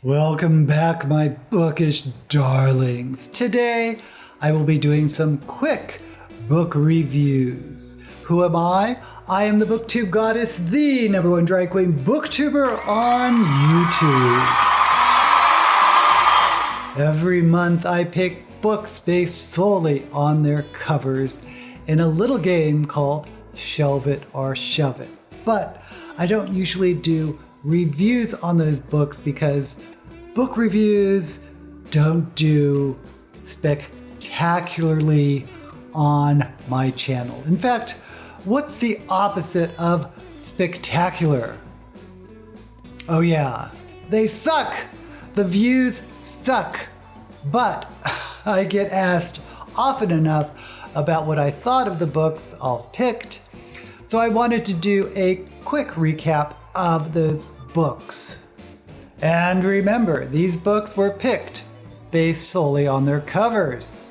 Welcome back, my bookish darlings. Today, I will be doing some quick book reviews. Who am I? I am the booktube goddess, the #1 drag queen booktuber on YouTube. Every month, I pick books based solely on their covers in a little game called Shelve It or Shove It. But I don't usually do reviews on those books because book reviews don't do spectacularly on my channel. In fact, what's the opposite of spectacular? Oh yeah, they suck. The views suck. But I get asked often enough about what I thought of the books I've picked, so I wanted to do a quick recap of those books. And remember, these books were picked based solely on their covers.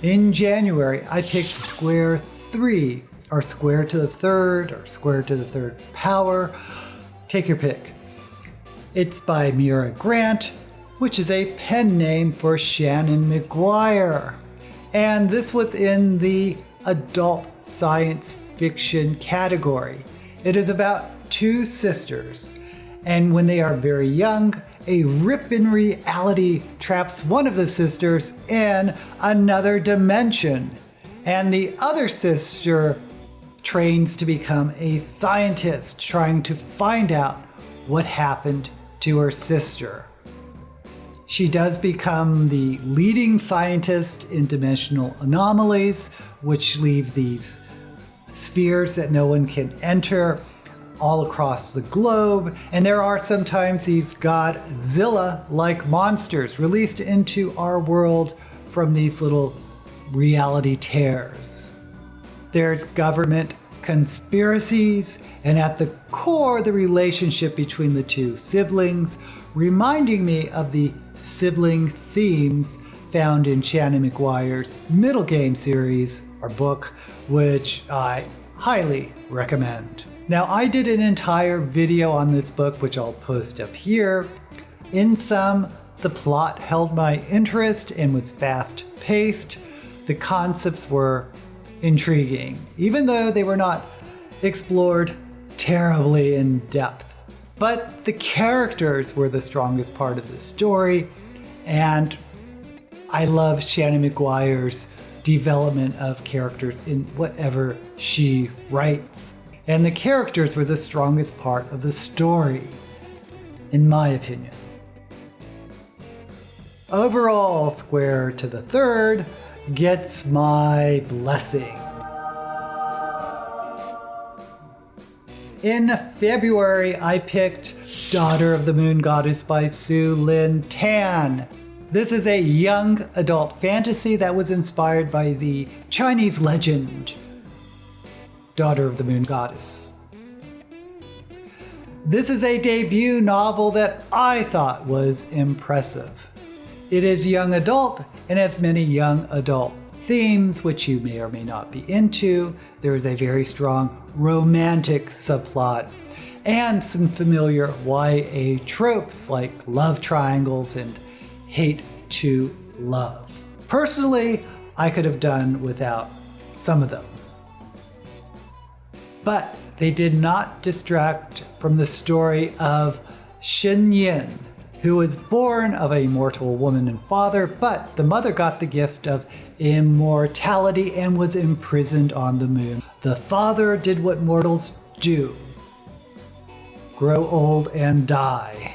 In January, I picked Square 3, or Square to the Third, or Square to the Third Power. Take your pick. It's by Mira Grant, which is a pen name for Shannon McGuire. And this was in the adult science fiction category. It is about two sisters, and when they are very young, a rip in reality traps one of the sisters in another dimension, and the other sister trains to become a scientist, trying to find out what happened to her sister. She does become the leading scientist in dimensional anomalies, which leave these spheres that no one can enter all across the globe, and there are sometimes these Godzilla-like monsters released into our world from these little reality tears. There's government conspiracies, and at the core, the relationship between the two siblings, reminding me of the sibling themes found in Shannon McGuire's Middle Game series, or book, which I highly recommend. Now, I did an entire video on this book, which I'll post up here. In sum, the plot held my interest and was fast-paced. The concepts were intriguing, even though they were not explored terribly in depth. But the characters were the strongest part of the story, and I love Shannon McGuire's development of characters in whatever she writes. And the characters were the strongest part of the story, in my opinion. Overall, Square to the Third gets my blessing. In February, I picked Daughter of the Moon Goddess by Su Lin Tan. This is a young adult fantasy that was inspired by the Chinese legend, Daughter of the Moon Goddess. This is a debut novel that I thought was impressive. It is young adult and has many young adult themes, which you may or may not be into. There is a very strong romantic subplot and some familiar YA tropes like love triangles and hate to love. Personally, I could have done without some of them. But they did not distract from the story of Shen Yin, who was born of a mortal woman and father, but the mother got the gift of immortality and was imprisoned on the moon. The father did what mortals do: grow old and die.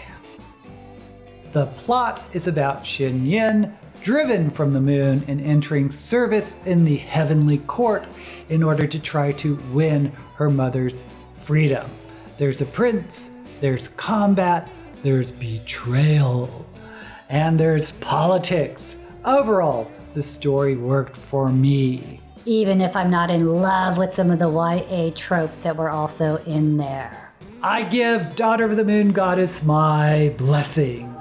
The plot is about Shen Yin, driven from the moon and entering service in the heavenly court in order to try to win her mother's freedom. There's a prince, there's combat, there's betrayal, and there's politics. Overall, the story worked for me. Even if I'm not in love with some of the YA tropes that were also in there. I give Daughter of the Moon Goddess my blessing.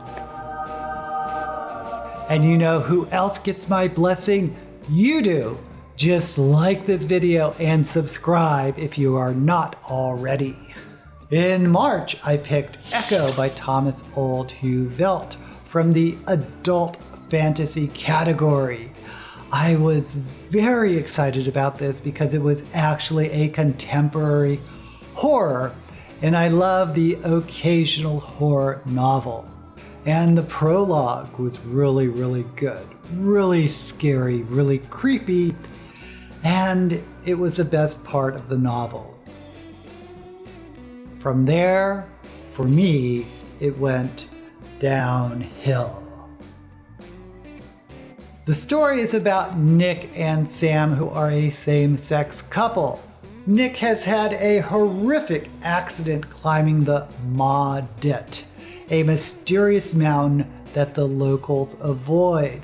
And you know who else gets my blessing? You do. Just like this video and subscribe if you are not already. In March, I picked Echo by Thomas Oldhue-Velt from the adult fantasy category. I was very excited about this because it was actually a contemporary horror, and I love the occasional horror novel. And the prologue was really, really good. Really scary, really creepy, and it was the best part of the novel. From there, for me, it went downhill. The story is about Nick and Sam, who are a same-sex couple. Nick has had a horrific accident climbing the Maudit, a mysterious mountain that the locals avoid.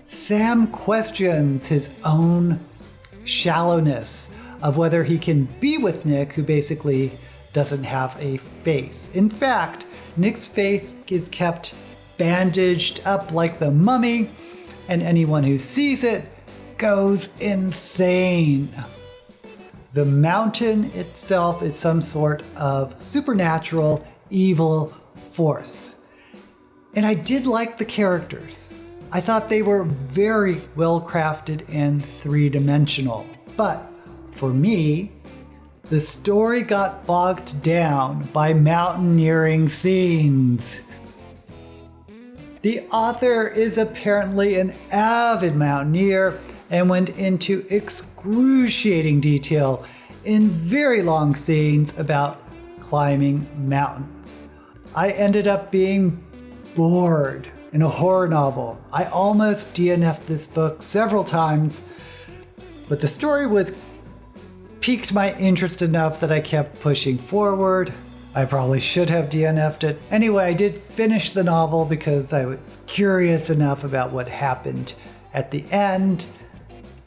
Sam questions his own shallowness of whether he can be with Nick, who basically doesn't have a face. In fact, Nick's face is kept bandaged up like the mummy, and anyone who sees it goes insane. The mountain itself is some sort of supernatural evil force. And I did like the characters. I thought they were very well crafted and three-dimensional. But for me, the story got bogged down by mountaineering scenes. The author is apparently an avid mountaineer and went into excruciating detail in very long scenes about climbing mountains. I ended up being bored in a horror novel. I almost DNF'd this book several times, but the story piqued my interest enough that I kept pushing forward. I probably should have DNF'd it. Anyway, I did finish the novel because I was curious enough about what happened at the end,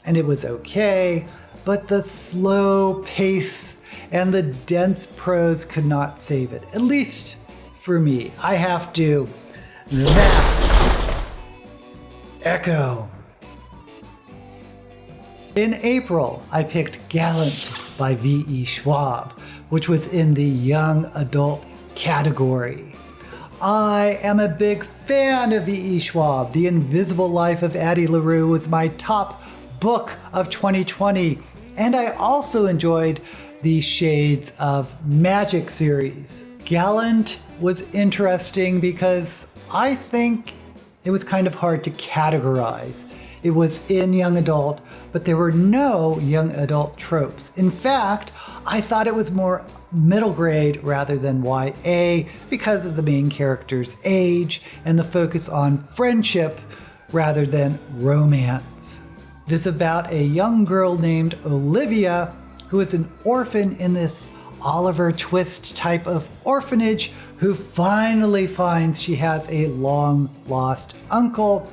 and it was okay, but the slow pace and the dense prose could not save it, at least for me. I have to zap Echo. In April, I picked Gallant by V.E. Schwab, which was in the young adult category. I am a big fan of V.E. Schwab. The Invisible Life of Addie LaRue was my top book of 2020, and I also enjoyed the Shades of Magic series. Gallant was interesting because I think it was kind of hard to categorize. It was in young adult, but there were no young adult tropes. In fact, I thought it was more middle grade rather than YA because of the main character's age and the focus on friendship rather than romance. It is about a young girl named Olivia who is an orphan in this Oliver Twist type of orphanage who finally finds she has a long lost uncle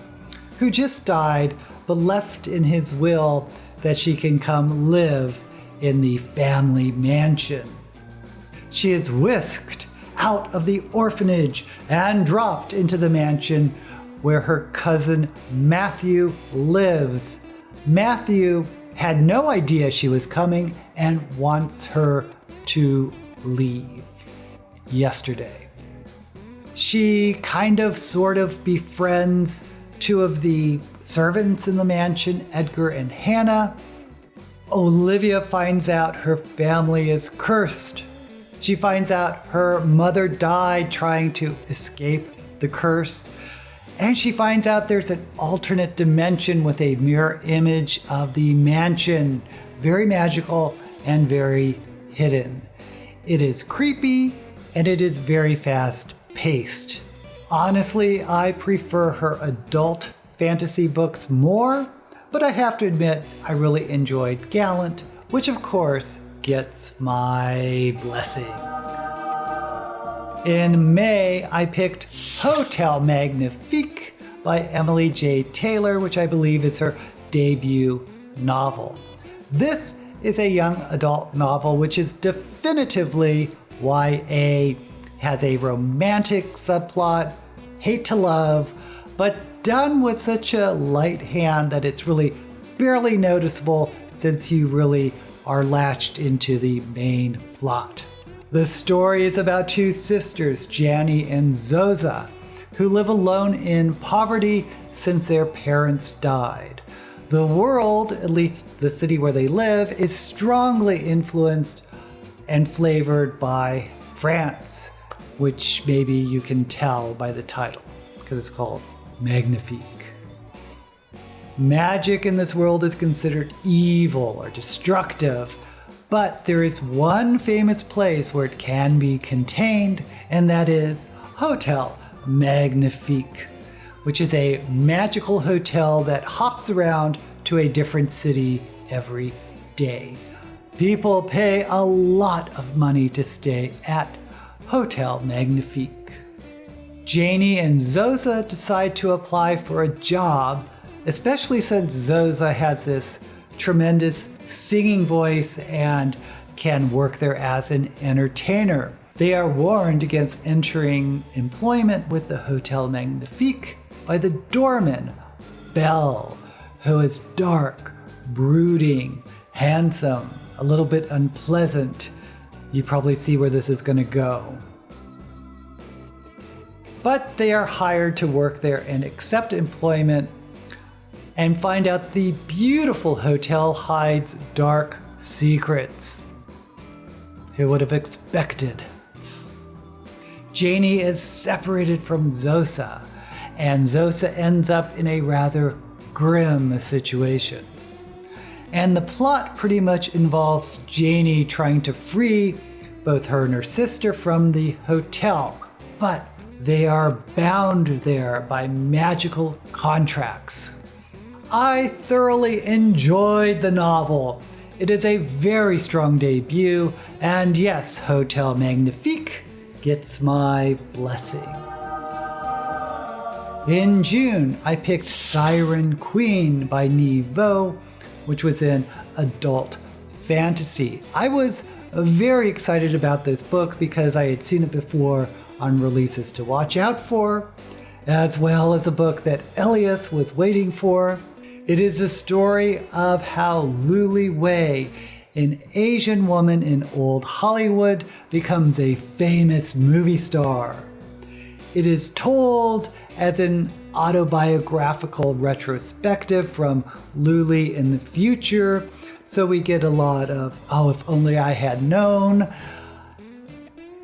who just died but left in his will that she can come live in the family mansion. She is whisked out of the orphanage and dropped into the mansion where her cousin Matthew lives. Matthew had no idea she was coming and wants her to leave yesterday. She kind of sort of befriends two of the servants in the mansion, Edgar and Hannah. Olivia finds out her family is cursed. She finds out her mother died trying to escape the curse. And she finds out there's an alternate dimension with a mirror image of the mansion. Very magical and very hidden. It is creepy and it is very fast paced. Honestly, I prefer her adult fantasy books more, but I have to admit I really enjoyed Gallant, which of course gets my blessing. In May, I picked Hotel Magnifique by Emily J. Taylor, which I believe is her debut novel. This is a young adult novel which is definitively YA, has a romantic subplot, hate to love, but done with such a light hand that it's really barely noticeable since you really are latched into the main plot. The story is about two sisters, Janny and Zoza, who live alone in poverty since their parents died. The world, at least the city where they live, is strongly influenced and flavored by France, which maybe you can tell by the title, because it's called Magnifique. Magic in this world is considered evil or destructive, but there is one famous place where it can be contained, and that is Hotel Magnifique, which is a magical hotel that hops around to a different city every day. People pay a lot of money to stay at Hotel Magnifique. Janie and Zoza decide to apply for a job, especially since Zoza has this tremendous singing voice and can work there as an entertainer. They are warned against entering employment with the Hotel Magnifique by the doorman, Belle, who is dark, brooding, handsome, a little bit unpleasant. You probably see where this is going to go. But they are hired to work there and accept employment and find out the beautiful hotel hides dark secrets. Who would have expected? Janie is separated from Zosa, and Zosa ends up in a rather grim situation. And the plot pretty much involves Janie trying to free both her and her sister from the hotel, but they are bound there by magical contracts. I thoroughly enjoyed the novel. It is a very strong debut, and yes, Hotel Magnifique gets my blessing. In June, I picked Siren Queen by Niveau, which was an adult fantasy. I was very excited about this book because I had seen it before on releases to watch out for, as well as a book that Elias was waiting for. It is a story of how Luli Wei, an Asian woman in old Hollywood, becomes a famous movie star. It is told as an autobiographical retrospective from Luli in the future, so we get a lot of, oh, if only I had known.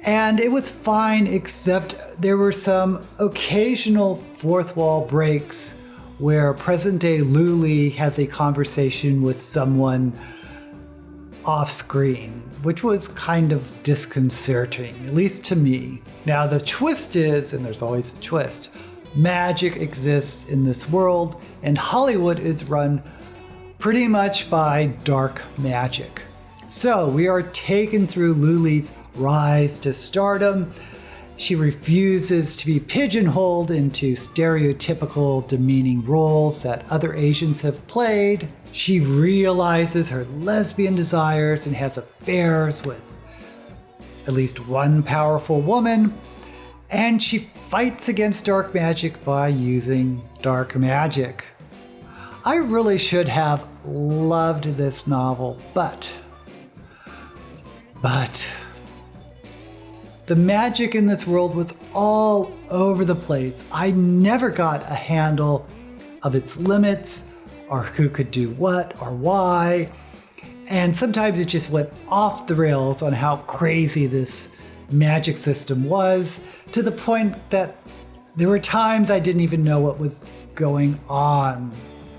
And it was fine, except there were some occasional fourth wall breaks where present-day Luli has a conversation with someone off-screen, which was kind of disconcerting, at least to me. Now the twist is, and there's always a twist, magic exists in this world, and Hollywood is run pretty much by dark magic. So we are taken through Luli's rise to stardom. She refuses to be pigeonholed into stereotypical demeaning roles that other Asians have played. She realizes her lesbian desires and has affairs with at least one powerful woman. And she fights against dark magic by using dark magic. I really should have loved this novel, but the magic in this world was all over the place. I never got a handle of its limits or who could do what or why. And sometimes it just went off the rails on how crazy this magic system was, to the point that there were times I didn't even know what was going on.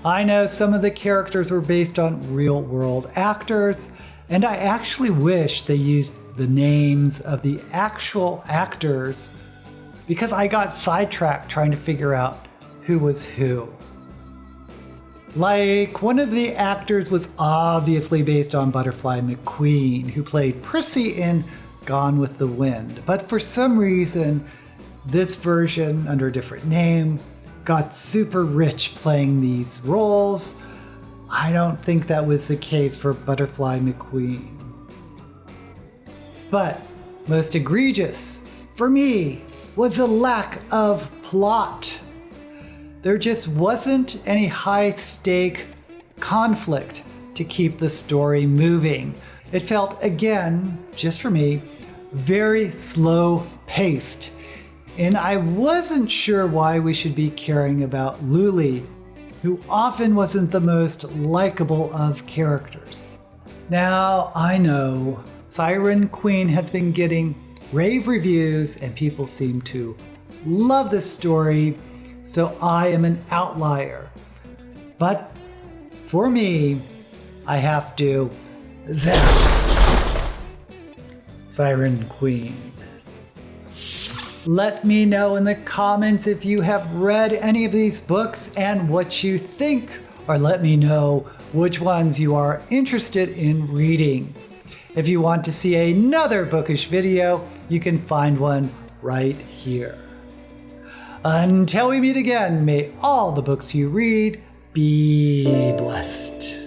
I know some of the characters were based on real world actors, and I actually wish they used the names of the actual actors because I got sidetracked trying to figure out who was who. Like, one of the actors was obviously based on Butterfly McQueen, who played Prissy in Gone with the Wind, but for some reason, this version, under a different name, got super rich playing these roles. I don't think that was the case for Butterfly McQueen. But most egregious, for me, was the lack of plot. There just wasn't any high-stake conflict to keep the story moving. It felt, again, just for me, very slow paced. And I wasn't sure why we should be caring about Luli, who often wasn't the most likable of characters. Now, I know Siren Queen has been getting rave reviews and people seem to love this story, so I am an outlier. But for me, I have to zap Siren Queen. Let me know in the comments if you have read any of these books and what you think, or let me know which ones you are interested in reading. If you want to see another bookish video, you can find one right here. Until we meet again, may all the books you read be blessed.